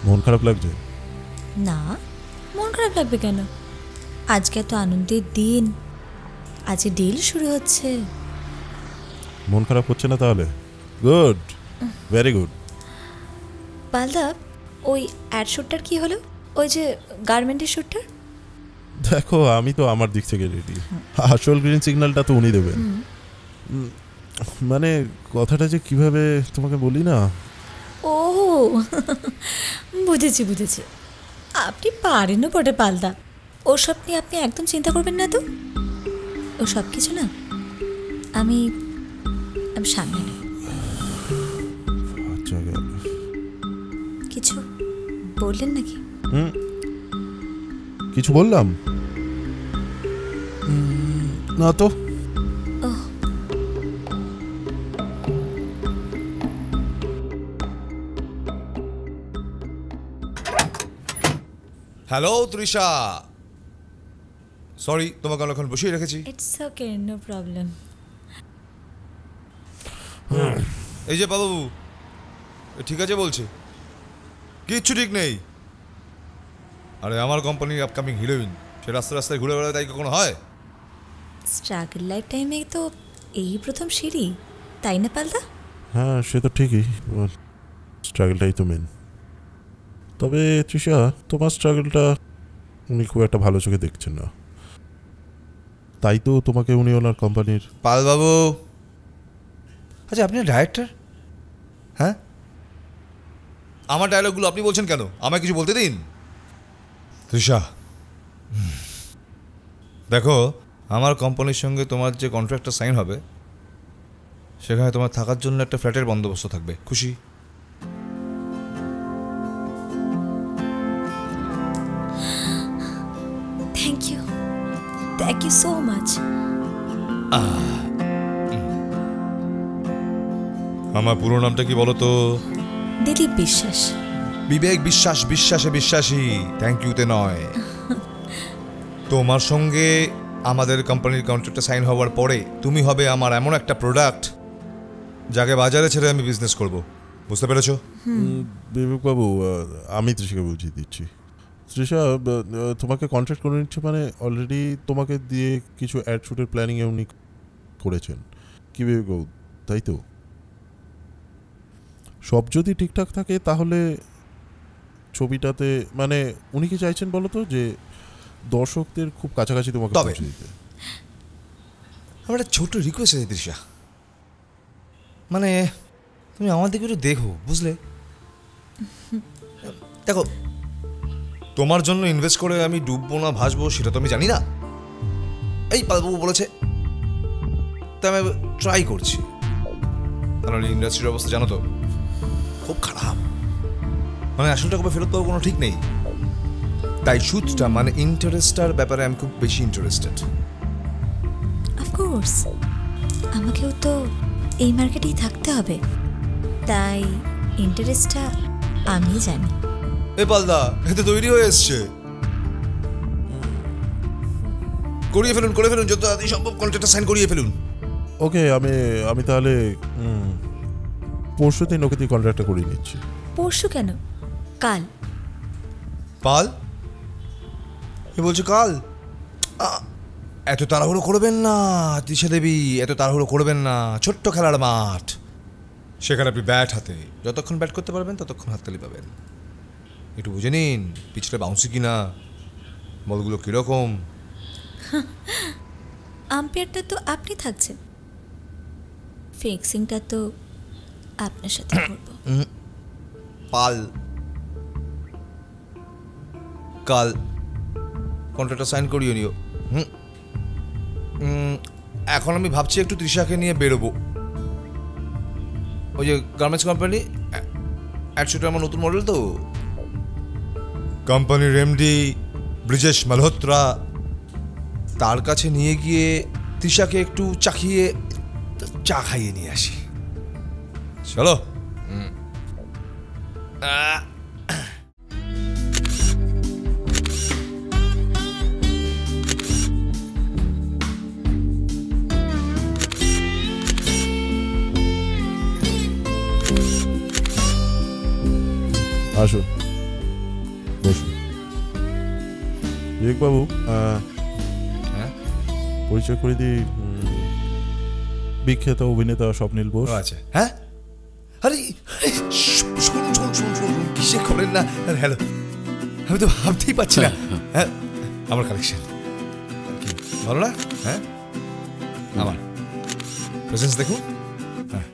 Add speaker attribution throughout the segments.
Speaker 1: মন খারাপ লাগছে?
Speaker 2: না, মন খারাপ লাগবে কেন? আজকে তো আনন্দের দিন, আজকে ডিল শুরু হচ্ছে।
Speaker 1: মন খারাপ হচ্ছে না তাহলে? Good, very good.
Speaker 2: পালদা, ওই অ্যাড শ্যুটটার কি হলো? ওই যে গার্মেন্টের শ্যুটটার?
Speaker 1: দেখো, আমি তো আমার দিক থেকে রেডি। আসল গ্রিন সিগন্যালটা তো উনি দেবেন। মানে কথাটা যে কিভাবে তোমাকে বলি না।
Speaker 2: ও বুঝেছি বুঝেছি, আপনি পারেনও বটে পালদা। ওসব নিয়ে আপনি একদম চিন্তা করবেন না তো। ও সব কিছু না আমি সামনে নেই।
Speaker 1: আচ্ছা,
Speaker 2: কিছু বললেন নাকি?
Speaker 1: কিছু বললাম না তো।
Speaker 3: হ্যালো তৃষা, সরি তোমাকে অনেকক্ষণ বসিয়ে রেখেছি।
Speaker 2: It's okay, no problem.
Speaker 3: এই যে বাবু, ঠিক আছে বলছে, কিচ্ছু ঠিক নেই। আরে আমার কোম্পানির আপকামিং হিরোইন, সে রাস্তায় রাস্তায় ঘুরে বেড়ায়, তাই কখনো হয়?
Speaker 2: স্ট্রাগল লাইফ টাইমে তো এই প্রথম সিঁড়ি, তাই না পালদা?
Speaker 1: হ্যাঁ, সে তো ঠিকই, স্ট্রাগলটাই তো মেন। তবে তৃষা, তোমার স্ট্রাগলটা উনি খুব একটা ভালো চোখে দেখছেন না, তাই তো তোমাকে উনি ওনার কোম্পানির।
Speaker 3: পাল বাবু, আচ্ছা আপনি ডাইরেক্টর? হ্যাঁ, আমার ডায়লগগুলো আপনি বলছেন কেন? আমায় কিছু বলতে দিন। তৃষা দেখো, আমার কোম্পানির সঙ্গে তোমার যে কন্ট্রাক্টটা সাইন হবে, সেখানে তোমার থাকার জন্য একটা ফ্ল্যাটের বন্দোবস্ত থাকবে। খুশি?
Speaker 2: Thank you so much.
Speaker 3: আমার পুরো নামটা কি বলো তো?
Speaker 2: দিলীপ বিশ্বাস।
Speaker 3: বিবেক বিশ্বাস, বিশ্বাসে বিশ্বাসী, থ্যাংক ইউতে নয়। তোমার সঙ্গে আমাদের কোম্পানির কন্ট্রাক্টটা সাইন হওয়ার পরে তুমি হবে আমার এমন একটা প্রোডাক্ট যাকে বাজারে ছেড়ে আমি বিজনেস করব। বুঝতে পেরেছো?
Speaker 1: বিবেকবাবু, আমি তৃষাকে বুঝিয়ে দিচ্ছি। তৃষা, তোমাকে কন্ট্রাক্ট করে নিচ্ছে মানে অলরেডি তোমাকে দিয়ে কিছু অ্যাড শ্যুটের প্ল্যানিং উনি করেছেন, কি বিবেকবাবু, তাই তো? সব যদি ঠিকঠাক থাকে তাহলে ছবিটাতে, মানে উনি কি চাইছেন বলো তো, যে দর্শকদের খুব কাছাকাছি তোমাকে পৌঁছে দিতে।
Speaker 3: আমার একটা ছোট্ট রিকোয়েস্ট আছে তৃষা, মানে তুমি আমার দিকে একটু দেখো, বুঝলে? দেখো, তোমার জন্য ইনভেস্ট করে আমি ডুববো না ভাসবো সেটা তো আমি জানি না। এই পালবাবু বলেছে, তাই আমি ট্রাই করছি। কারণ ইন্ডাস্ট্রির অবস্থা জানো তো, খুব খারাপ। মানে আসলটা কবে ফেরত পাবো কোনো ঠিক নেই। তাই সুদটা মানে ইন্টারেস্টটার ব্যাপারে আমি খুব বেশি ইন্টারেস্টেড।
Speaker 2: অফকোর্স, আমাকেও তো এই মার্কেটেই থাকতে হবে, তাই ইন্টারেস্টটা আমি জানি।
Speaker 3: এ পালদা, এতে তৈরি হয়ে এসছে। করিয়ে ফেলুন, করে ফেলুন, যত তাড়াতাড়ি সম্ভব কন্ট্রাক্টটা সাইন করিয়ে ফেলুন।
Speaker 1: ওকে, আমি তাহলে পরশু দিন ওকে দিয়ে কন্ট্রাক্টটা করিয়ে নিচ্ছি।
Speaker 2: পরশু কেন, কাল।
Speaker 3: পাল, কি বলছো কাল? এত তাড়াহুড়ো করবেন না তৃষা দেবী, এত তাড়াহুড়ো করবেন না। ছোট্ট খেলার মাঠ, সেখানে আপনি ব্যাট হাতে যতক্ষণ ব্যাট করতে পারবেন ততক্ষণ হাততালি পাবেন। একটু বুঝে নিন পিছলে বাউন্সি কিনা, বলগুলো কিরকম।
Speaker 2: আম্পায়ারটা তো আপনি থাকছেন, ফিক্সিংটা তো আপনার সাথে করব।
Speaker 3: পাল, কাল কন্ট্রাক্টটা সাইন করিয়ে নিও। এখন আমি ভাবছি একটু তৃষাকে নিয়ে বেরোবো। ওই যে গার্মেন্টস কোম্পানি অ্যাডশুটে আমার নতুন মডেল তো, কোম্পানির এমডি ব্রিজেশ মালহোত্রা, তার কাছে নিয়ে গিয়ে তৃষাকে একটু চা খাইয়ে নিয়ে আসি। চলো।
Speaker 1: আসো। বসুন। বিবেকবাবু,
Speaker 3: হ্যাঁ,
Speaker 1: পরিচয় করে দিই, বিখ্যাত অভিনেতা স্বপ্নিল বোস।
Speaker 3: আচ্ছা, হ্যাঁ, আরে শুনুন শুনুন শুনুন শুনুন, কিসে করেন না। হ্যালো, আমি তো ভাবতেই পারছি না। হ্যাঁ, আমার কালেকশন ভালো না? হ্যাঁ, আমার প্রেজেন্স দেখুন। হ্যাঁ,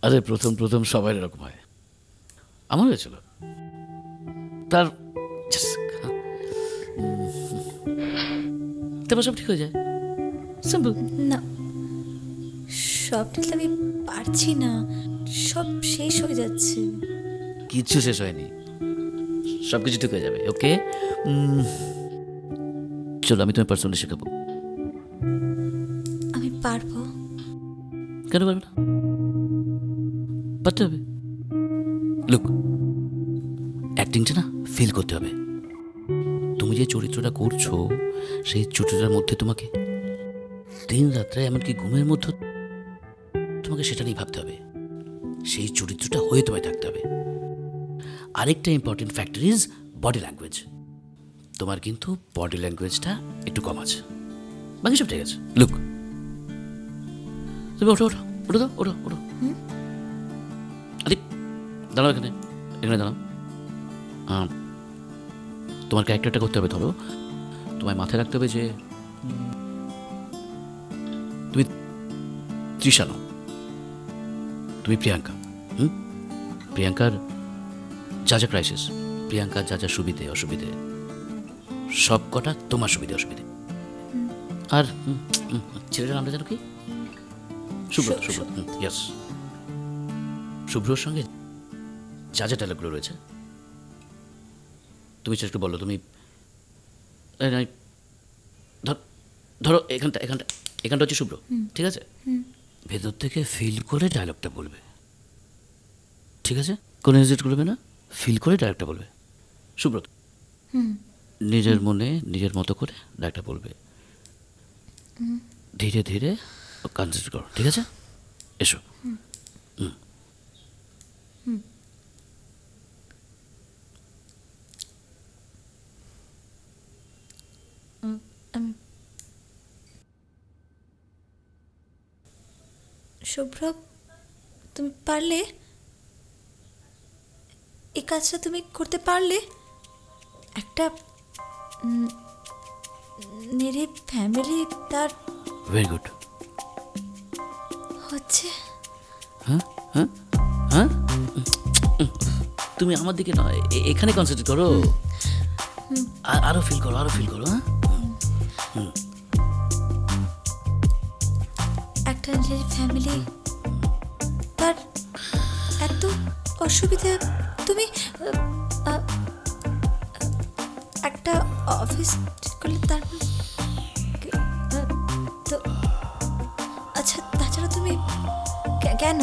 Speaker 4: আরে প্রথম প্রথম সবাই এরকম হয়, আমার হয়েছিল। তার তারপর সব ঠিক হয়ে যায়, সিম্পল।
Speaker 2: না স্বপ্নিল, আমি পারছি না, সব শেষ হয়ে যাচ্ছে।
Speaker 4: কিচ্ছু শেষ হয়নি, সব কিছু ঠিক হয়ে যাবে। ওকে, চলো আমি তোমায় পার্সোনালি শেখাবো।
Speaker 2: আমি পারবো?
Speaker 4: কেন পারবে না? পারতে হবে। লুক, অ্যাক্টিংটা না ফিল করতে হবে। তুমি যে চরিত্রটা করছো সেই চরিত্রটার মধ্যে তোমাকে দিন রাত্রে এমনকি ঘুমের মধ্যে তোমাকে সেটা নিয়ে ভাবতে হবে, সেই চরিত্রটা হয়ে তোমায় থাকতে হবে। আরেকটা important factor is body language. তোমার কিন্তু বডি ল্যাঙ্গুয়েজটা একটু কম আছে, বাকি সব ঠিক আছে। লুক, তুমি ওঠো ওঠো ওঠো তো, ওঠো ওঠো। আরে দাঁড়াও, এখানে এখানে দাঁড়াও। তোমার ক্যারেক্টারটা করতে হবে। ধরো তোমায় মাথায় রাখতে হবে যে তুমি তৃষা নও, তুমি প্রিয়াঙ্কা। প্রিয়াঙ্কার যা যা ক্রাইসিস, প্রিয়াঙ্কার যা যা সুবিধে অসুবিধে, সব কটা তোমার সুবিধে অসুবিধে। আর ছেলেটার নামটা জানো কি? সুব্রত। সুব্রত, ইয়েস। শুভ্রর সঙ্গে যা যা ডায়লগগুলো রয়েছে তুমি একটু বলো। তুমি ধরো এখানটা এখানটা এখানটা হচ্ছে শুভ্র, ঠিক আছে? ভেতর থেকে ফিল করে ডায়লগটা বলবে, ঠিক আছে? কোনো হেজিটেট করবে না, ফিল করে ডায়লগটা বলবে। সুব্রত, নিজের মনে নিজের মতো করে ডায়লগটা বলবে, ধীরে ধীরে কনসেন্ট্রেট করো, ঠিক আছে? এসো।
Speaker 2: শুভ্র, তুমি পারলে? এই কাজটা তুমি করতে পারলে? একটা নিরীহ ফ্যামিলি তার
Speaker 4: ভেরি গুড
Speaker 2: হচ্ছে।
Speaker 4: হ্যাঁ হ্যাঁ হ্যাঁ, তুমি আমার দিকে নয়, এখানে কনসেন্ট্রেট করো। আরো ফিল করো, আরো ফিল করো। হ্যাঁ,
Speaker 2: একটা নিরীহ ফ্যামিলি তার এত অসুবিধা, তুমি একটা অফিস করলে তারপর তো আচ্ছা, তাছাড়া তুমি কেন?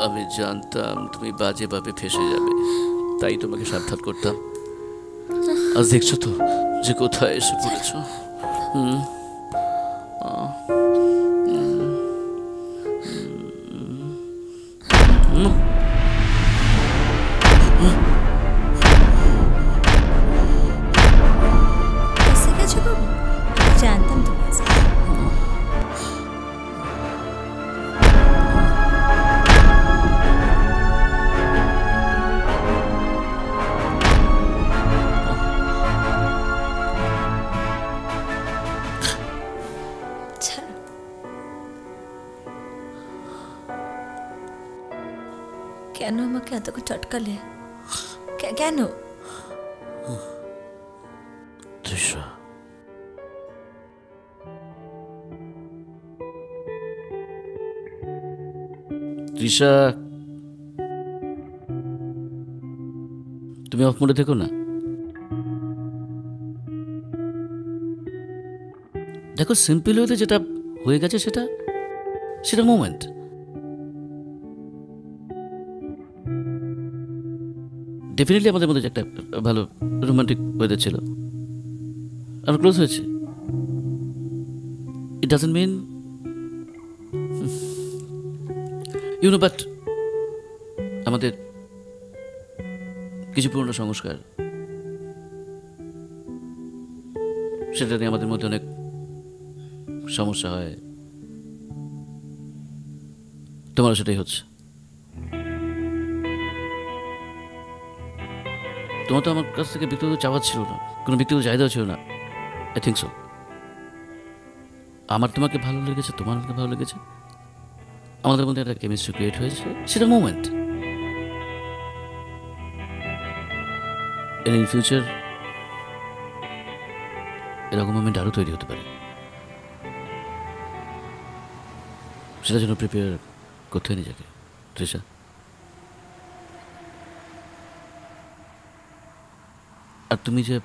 Speaker 4: আমি জানতাম তুমি বাজেভাবে ফেসে যাবে, তাই তোমাকে সাবধান করতাম। আজ দেখছো তো যে কোথায় এসে পড়েছো।
Speaker 2: এসে গেছো বাবু? জানতাম তুমি আসবে। ছাড়ো। কেন আমাকে এত করে চটকালে? কেন?
Speaker 4: তৃষা, তৃষা, তুমি অফ মোডে থেকো না। দেখো, সিম্পল হতে যেটা হয়ে গেছে সেটা সেটা মোমেন্ট। ডেফিনেটলি আমাদের মধ্যে একটা ভালো রোমান্টিক ওয়েদার ছিল, আমরা ক্লোজ হয়েছি। It doesn't mean you know, but আমাদের কিছু পুরনো সংস্কার, সেটা নিয়ে আমাদের মধ্যে অনেক সমস্যা হয়। তোমারও সেটাই হচ্ছে। তোমার তো আমার কাছ থেকে ব্যক্তিগত চাওয়া ছিল না, কোনো ব্যক্তিগত চাহিদাও ছিল না। I think so. আমার তোমাকে ভালো লেগেছে, তোমার আমাকে ভালো লেগেছে, আমাদের মধ্যে একটা কেমিস্ট্রি ক্রিয়েট হয়েছে, সেটা মোমেন্ট। ইন ফিউচার এরকম মোমেন্ট আরও তৈরি হতে পারে, সেটার জন্য প্রিপেয়ার করতে হয় নিজেকে। তৃষা, আর তুমি যে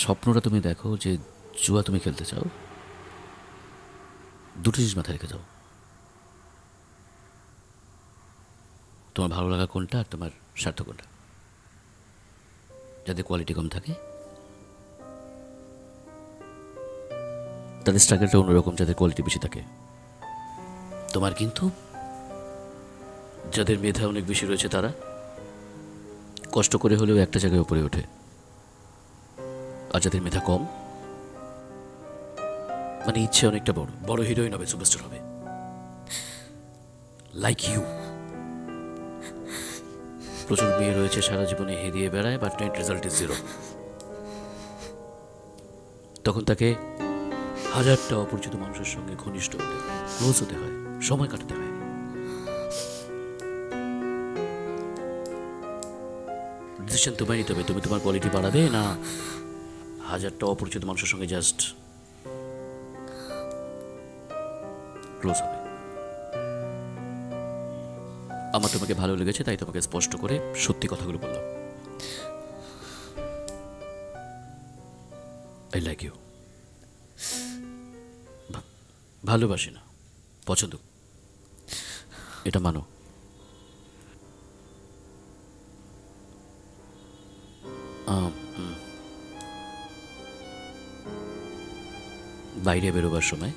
Speaker 4: স্বপ্নটা তুমি দেখো, যে জুয়া তুমি খেলতে চাও, দুটো জিনিস মাথায় রেখে যাও। তোমার ভালো লাগা কোনটা আর তোমার স্বার্থ কোনটা। যাদের কোয়ালিটি কম থাকে তাদের স্ট্রাগলটা অন্যরকম, যাদের কোয়ালিটি বেশি থাকে। তোমার কিন্তু যাদের মেধা অনেক বেশি রয়েছে তারা কষ্ট করে হলেও একটা জায়গায় উপরে ওঠে, আর যাদের মেধা কম, মানে ইচ্ছে অনেকটা বড় বড় হিরোইন হবে, সুপারস্টার হবে, লাইক ইউ। প্রচুর মেয়ে রয়েছে সারা জীবনে হেরিয়ে বেড়ায়, but net result is zero. তখন তাকে হাজারটা অপরিচিত মানুষের সঙ্গে ঘনিষ্ঠ হতে হয়, ক্লোজ হতে হয়, সময় কাটাতে হয়। ডিসিশন তোমায় নিতে হবে, তুমি তোমার কোয়ালিটি বাড়াবে না হাজারটা অপরিচিত মানুষের সঙ্গে জাস্ট ক্লোজ হবে। আমার তোমাকে ভালো লেগেছে, তাই তোমাকে স্পষ্ট করে সত্যি কথাগুলো বললাম। I like you. ভালোবাসি না, পছন্দ, এটা মানো। বাইরে বেরোবার সময়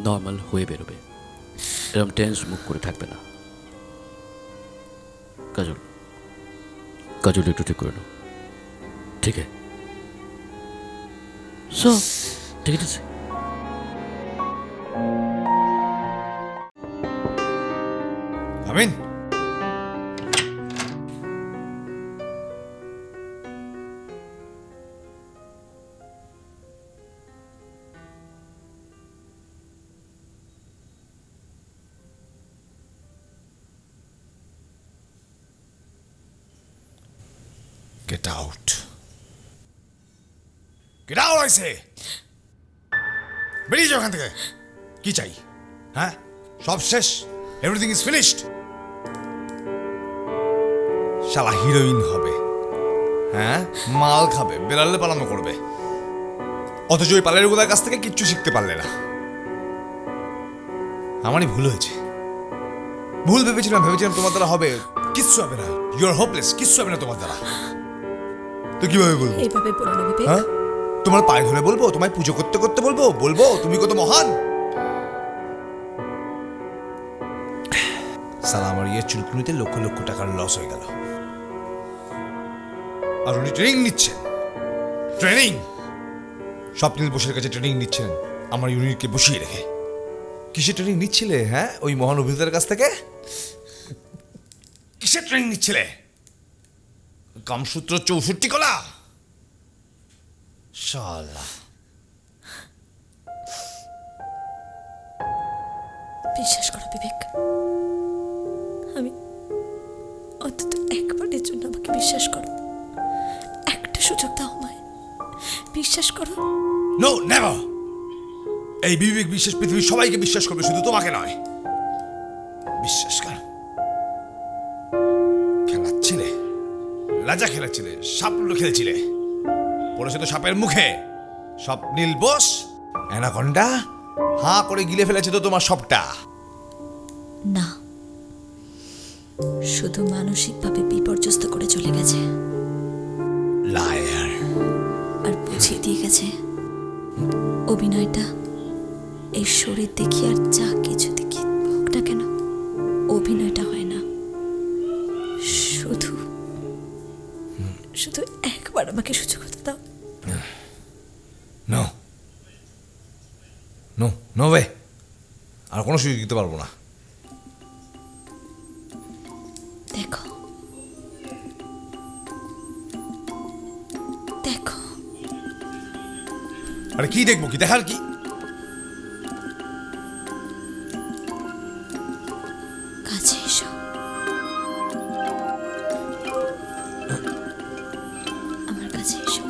Speaker 4: নর্মাল হয়ে বেরোবে, এরকম টেন্স মুখ করে থাকবে না। কাজল, কাজল একটু ঠিক করে নাও, ঠিক আছে? সো ঠিক আছে।
Speaker 3: আমিন, Get out. Get out, I say. বেরিয়ে যাও এখান থেকে। কি চাই? হ্যাঁ, সব শেষ। Everything is finished. শালা হিরোইন হবে, হ্যাঁ, মাল খাবে, বেলালে পালানো করবে, অথচ ওই পালের গোদার কাছ থেকে কিচ্ছু শিখতে পারলে না। আমারই ভুল হয়েছে। ভুল ভেবেছিলাম তোমার দ্বারা হবে, কিচ্ছু হবে না, ইউ আর হোপলেস, কিচ্ছু হবে না তোমার দ্বারা। তো কিভাবে বলবো?
Speaker 2: এইভাবে বলো না বিবেক।
Speaker 3: হ্যাঁ, তোমার পায়ে ধরে বলবো, তোমায় পুজো করতে করতে বলবো, বলবো তুমি কত মহান। সালা আমার চুলকুনিতে লক্ষ লক্ষ টাকার লস হয়ে গেল। আর উনি ট্রেনিং নিচ্ছেন, ট্রেনিং। স্বপ্নিল বোসের কাছে ট্রেনিং নিচ্ছেন আমার ইউনিটকে বসিয়ে রেখে। কিসের ট্রেনিং নিচ্ছিলে? হ্যাঁ, ওই মহান অভিনেতার কাছ থেকে কিসের ট্রেনিং নিচ্ছিলে? কামসূত্র 64 কলা। শালা,
Speaker 2: বিশ্বাস করো বিবেক, আমি অন্তত একবারের জন্য আমাকে বিশ্বাস করো, একটা সুযোগ দাও আমায়, বিশ্বাস করো।
Speaker 3: No, never. এই বিবেক বিশ্বাস পৃথিবীর সবাইকে বিশ্বাস করবে, শুধু তোমাকে নয়। বিশ্বাস কর। খেলাচ্ছিলে, লাজা খেলাচ্ছিলে, সাপ লুডো খেলেছিলে, পড়েছে তো সাপের মুখে। স্বপ্নিল বোস অ্যানাকন্ডা হাঁ করে গিলে ফেলেছে তো তোমার সবটা।
Speaker 2: না, শুধু মানসিকভাবে বিপর্যস্ত করে চলে গেছে।
Speaker 3: লায়ার।
Speaker 2: আর বুঝিয়ে দিয়ে গেছে অভিনয়টা এই শরীর দেখি আর যা কিছু দেখি হোক না কেন, অভিনয়টা হয় না। শুধু শুধু একবার আমাকে সুযোগ হতে দাও।
Speaker 3: নো নো নো ওয়ে, আর কোনো সুযোগ দিতে পারবো না।
Speaker 2: দেখো দেখো।
Speaker 3: আরে কি দেখবো? কি দেখার কি?
Speaker 2: কাছে এসো, আমার কাছে এসো।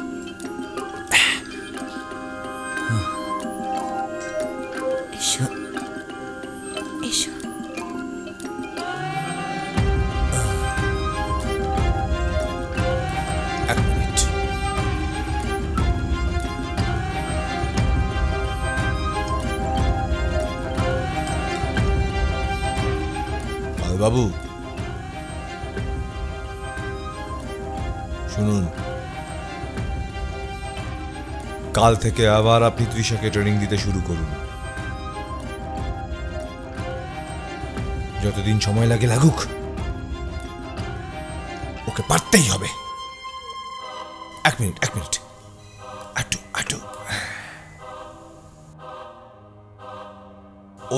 Speaker 2: এসো এসো।
Speaker 3: এক মিনিট। বাবু শুনুন, কাল থেকে আবার আপনি তৃষাকে ট্রেনিং দিতে শুরু করুন। যতদিন সময় লাগে লাগুক, ওকে পারতেই হবে। এক মিনিট, এক মিনিট। আটু আটু।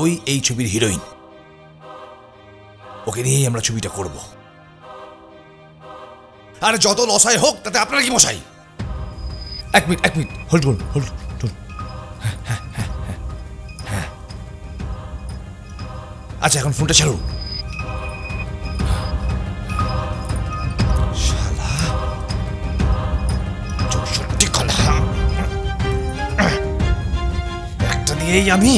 Speaker 3: ওই এই ছবির হিরোইন, ওকে নিয়েই আমরা ছবিটা করব। আর যত লসাই হোক তাতে আপনারা কি মশাই? এক মিনিট, এক মিনিট, হোল্ড করুন, হোল্ড করুন। হ্যাঁ, আচ্ছা এখন ফোনটা ছাড়ুন। শালা 64 কলা, একটা দিয়েই আমি